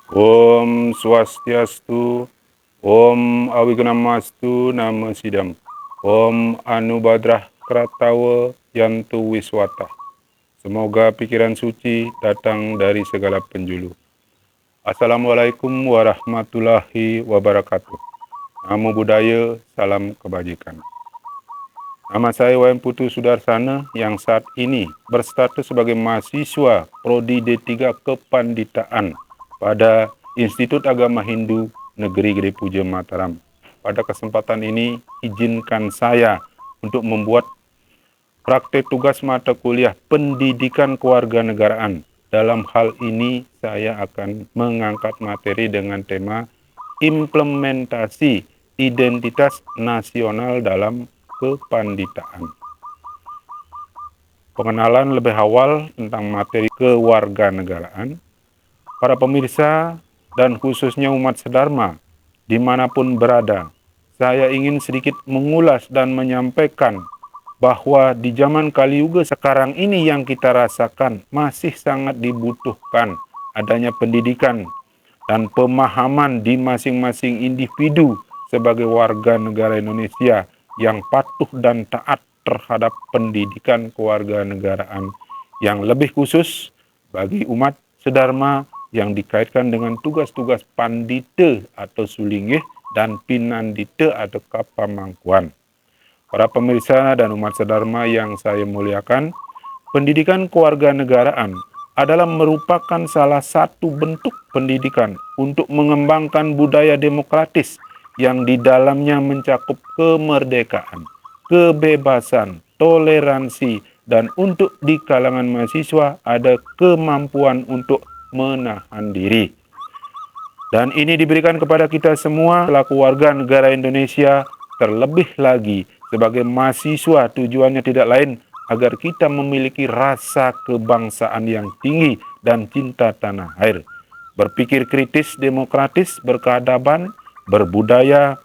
Om Swastiastu, Om Awigunamastu Nama Sidam, Om Anubadrah Kratawa Yantu Wiswata. Semoga pikiran suci datang dari segala penjuru. Assalamualaikum warahmatullahi wabarakatuh. Namo Buddhaya, salam kebajikan. Nama saya Wayan Putu Sudarsana yang saat ini berstatus sebagai mahasiswa Prodi D3 Kepanditaan pada Institut Agama Hindu Negeri Gede Puja Mataram. Pada kesempatan ini, izinkan saya untuk membuat praktek tugas mata kuliah Pendidikan Kewarganegaraan. Dalam hal ini, saya akan mengangkat materi dengan tema implementasi identitas nasional dalam kepanditaan. Pengenalan lebih awal tentang materi kewarganegaraan. Para pemirsa dan khususnya umat sedharma dimanapun berada, saya ingin sedikit mengulas dan menyampaikan bahwa di zaman Kali Yuga sekarang ini yang kita rasakan masih sangat dibutuhkan adanya pendidikan dan pemahaman di masing-masing individu sebagai warga negara Indonesia yang patuh dan taat terhadap pendidikan kewarganegaraan yang lebih khusus bagi umat sedharma yang dikaitkan dengan tugas-tugas pandita atau sulinggih dan pinandita atau kapamangkuan. Para pemirsa dan umat sedharma yang saya muliakan, pendidikan kewarganegaraan adalah merupakan salah satu bentuk pendidikan untuk mengembangkan budaya demokratis yang di dalamnya mencakup kemerdekaan, kebebasan, toleransi, dan untuk di kalangan mahasiswa ada kemampuan untuk menahan diri. Dan ini diberikan kepada kita semua selaku warga negara Indonesia, terlebih lagi sebagai mahasiswa tujuannya tidak lain agar kita memiliki rasa kebangsaan yang tinggi dan cinta tanah air. Berpikir kritis, demokratis, berkeadaban, berbudaya,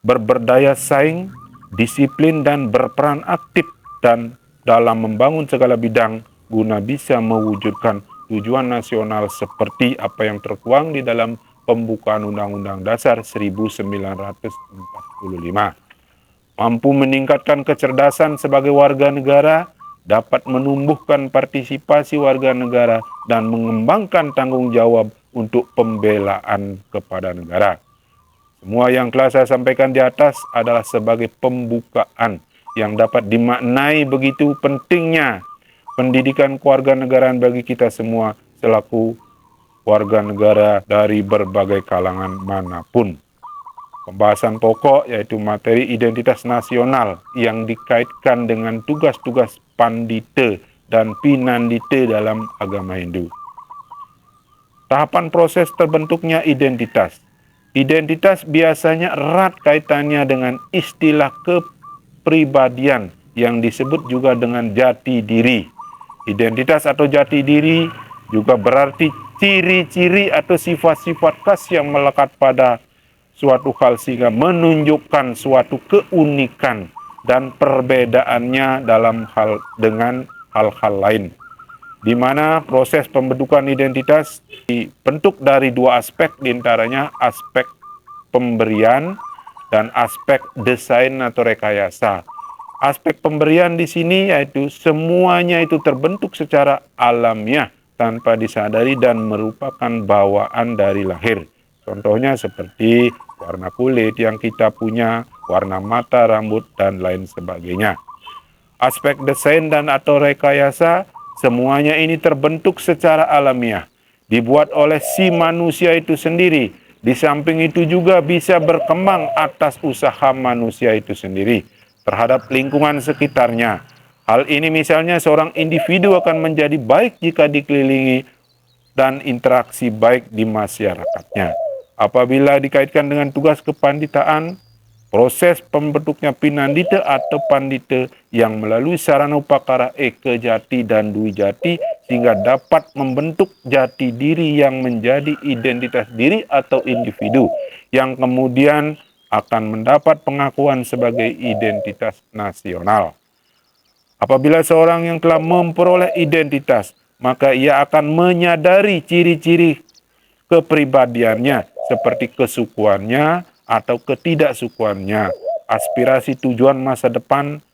berberdaya saing, disiplin dan berperan aktif dan dalam membangun segala bidang guna bisa mewujudkan tujuan nasional seperti apa yang tertuang di dalam pembukaan Undang-Undang Dasar 1945. Mampu meningkatkan kecerdasan sebagai warga negara, dapat menumbuhkan partisipasi warga negara, dan mengembangkan tanggung jawab untuk pembelaan kepada negara. Semua yang telah saya sampaikan di atas adalah sebagai pembukaan yang dapat dimaknai begitu pentingnya pendidikan kewarganegaraan bagi kita semua selaku warga negara dari berbagai kalangan manapun. Pembahasan pokok yaitu materi identitas nasional yang dikaitkan dengan tugas-tugas pandita dan pinandita dalam agama Hindu. Tahapan proses terbentuknya identitas. Identitas biasanya erat kaitannya dengan istilah kepribadian yang disebut juga dengan jati diri. Identitas atau jati diri juga berarti ciri-ciri atau sifat-sifat khas yang melekat pada suatu hal sehingga menunjukkan suatu keunikan dan perbedaannya dalam hal dengan hal-hal lain, di mana proses pembentukan identitas dibentuk dari dua aspek, diantaranya aspek pemberian dan aspek desain atau rekayasa. Aspek pemberian di sini yaitu semuanya itu terbentuk secara alamiah tanpa disadari dan merupakan bawaan dari lahir. Contohnya seperti warna kulit yang kita punya, warna mata, rambut, dan lain sebagainya. Aspek desain dan atau rekayasa, semuanya ini terbentuk secara alamiah, dibuat oleh si manusia itu sendiri. Di samping itu juga bisa berkembang atas usaha manusia itu sendiri terhadap lingkungan sekitarnya. Hal ini misalnya seorang individu akan menjadi baik jika dikelilingi dan interaksi baik di masyarakatnya. Apabila dikaitkan dengan tugas kepanditaan, proses pembentuknya pinandita atau pandita yang melalui sarana upakara eka jati dan dwi jati sehingga dapat membentuk jati diri yang menjadi identitas diri atau individu yang kemudian akan mendapat pengakuan sebagai identitas nasional. Apabila seorang yang telah memperoleh identitas, maka ia akan menyadari ciri-ciri kepribadiannya seperti kesukuannya atau ketidaksukuannya, aspirasi tujuan masa depan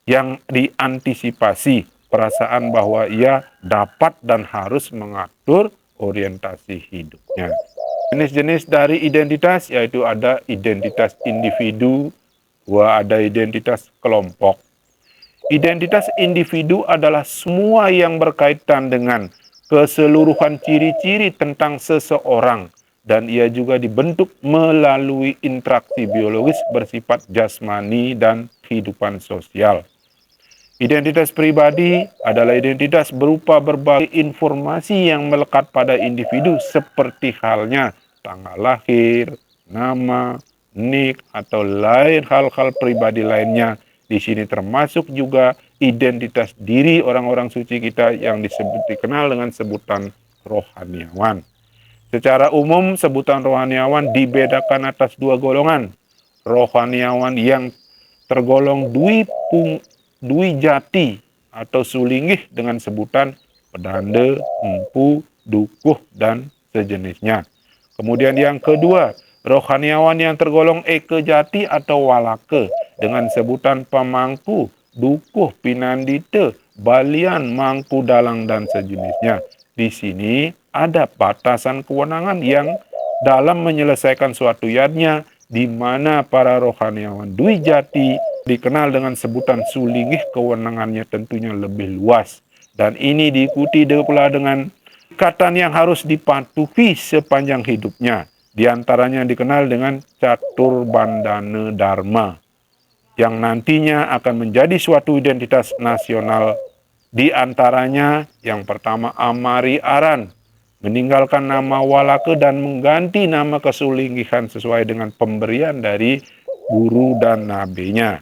yang diantisipasi, perasaan bahwa ia dapat dan harus mengatur orientasi hidupnya. Jenis-jenis dari identitas yaitu ada identitas individu, ada identitas kelompok. Identitas individu adalah semua yang berkaitan dengan keseluruhan ciri-ciri tentang seseorang, dan ia juga dibentuk melalui interaksi biologis bersifat jasmani dan kehidupan sosial. Identitas pribadi adalah identitas berupa berbagai informasi yang melekat pada individu seperti halnya tanggal lahir, nama, nik, atau lain hal-hal pribadi lainnya. Di sini termasuk juga identitas diri orang-orang suci kita yang dikenal dengan sebutan rohaniawan. Secara umum, sebutan rohaniawan dibedakan atas dua golongan. Rohaniawan yang tergolong dwi jati atau sulingih dengan sebutan pedanda, empu, dukuh, dan sejenisnya. Kemudian yang kedua, rohaniawan yang tergolong eke jati atau walake dengan sebutan pamangku, dukuh, pinandita, balian, mangku dalang, dan sejenisnya. Di sini ada batasan kewenangan yang dalam menyelesaikan suatu yadnya, di mana para rohaniawan dwi jati dikenal dengan sebutan sulingih, kewenangannya tentunya lebih luas. Dan ini diikuti pula dengan ikatan yang harus dipatuhi sepanjang hidupnya. Di antaranya dikenal dengan catur bandana dharma, yang nantinya akan menjadi suatu identitas nasional. Di antaranya yang pertama Amari Aran, meninggalkan nama walake dan mengganti nama kesulingihan sesuai dengan pemberian dari guru dan nabinya.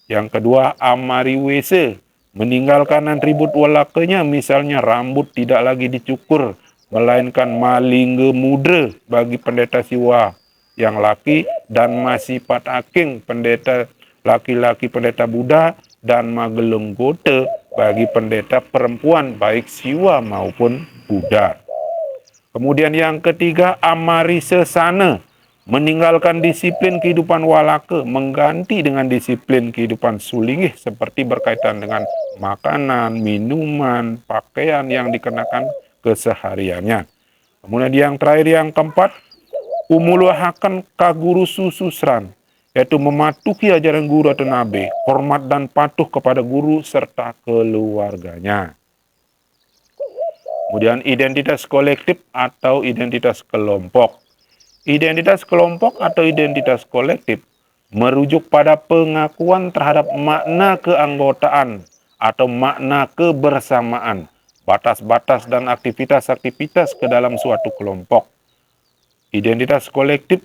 Yang kedua Amari Wese, meninggalkan atribut walakenya, misalnya rambut tidak lagi dicukur, melainkan malingge mudra bagi pendeta siwa yang laki, dan masipat aking pendeta laki-laki pendeta Buddha, dan magelenggote bagi pendeta perempuan baik siwa maupun Buddha. Kemudian yang ketiga Amari Sesana, meninggalkan disiplin kehidupan walake, mengganti dengan disiplin kehidupan sulingih seperti berkaitan dengan makanan, minuman, pakaian yang dikenakan kesehariannya. Kemudian yang terakhir yang keempat, umulahakan kaguru sususran, yaitu mematuhi ajaran guru atau nabi, hormat dan patuh kepada guru serta keluarganya. Kemudian identitas kolektif atau identitas kelompok. Identitas kelompok atau identitas kolektif merujuk pada pengakuan terhadap makna keanggotaan atau makna kebersamaan, batas-batas dan aktivitas-aktivitas ke dalam suatu kelompok. Identitas kolektif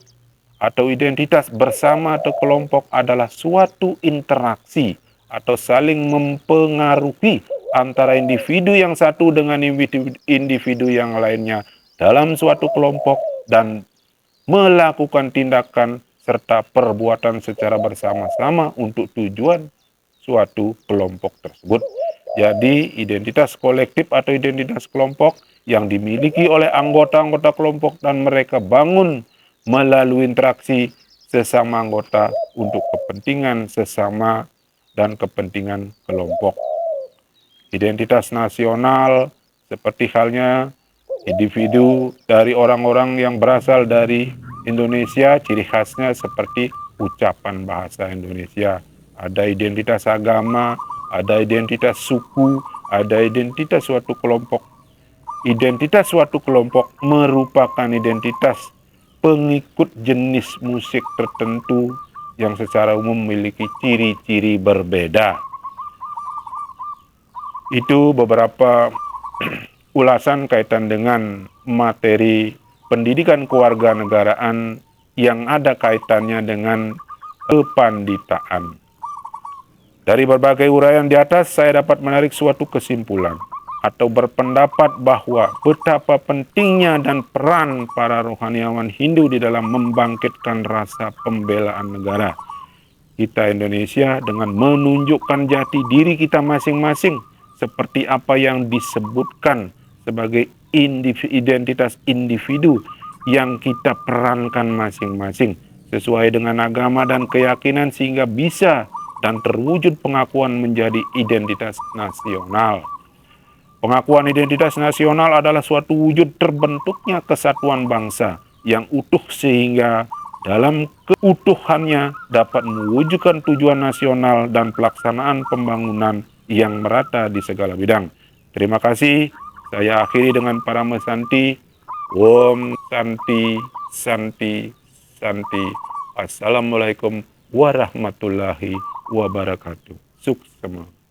atau identitas bersama atau kelompok adalah suatu interaksi atau saling mempengaruhi antara individu yang satu dengan individu yang lainnya dalam suatu kelompok dan melakukan tindakan serta perbuatan secara bersama-sama untuk tujuan suatu kelompok tersebut. Jadi identitas kolektif atau identitas kelompok yang dimiliki oleh anggota-anggota kelompok dan mereka bangun melalui interaksi sesama anggota untuk kepentingan sesama dan kepentingan kelompok. Identitas nasional seperti halnya individu dari orang-orang yang berasal dari Indonesia, ciri khasnya seperti ucapan bahasa Indonesia. Ada identitas agama, ada identitas suku, ada identitas suatu kelompok. Identitas suatu kelompok merupakan identitas pengikut jenis musik tertentu yang secara umum memiliki ciri-ciri berbeda. Itu beberapa ulasan kaitan dengan materi pendidikan kewarganegaraan yang ada kaitannya dengan kepanditaan. Dari berbagai uraian di atas, saya dapat menarik suatu kesimpulan atau berpendapat bahwa betapa pentingnya dan peran para rohaniawan Hindu di dalam membangkitkan rasa pembelaan negara kita Indonesia dengan menunjukkan jati diri kita masing-masing seperti apa yang disebutkan sebagai identitas individu yang kita perankan masing-masing sesuai dengan agama dan keyakinan sehingga bisa dan terwujud pengakuan menjadi identitas nasional. Pengakuan identitas nasional adalah suatu wujud terbentuknya kesatuan bangsa yang utuh sehingga dalam keutuhannya dapat mewujudkan tujuan nasional dan pelaksanaan pembangunan yang merata di segala bidang. Terima kasih. Saya akhiri dengan Parama Santi. Om Santi, Santi, Santi. Assalamualaikum warahmatullahi wabarakatuh. Sukses semua.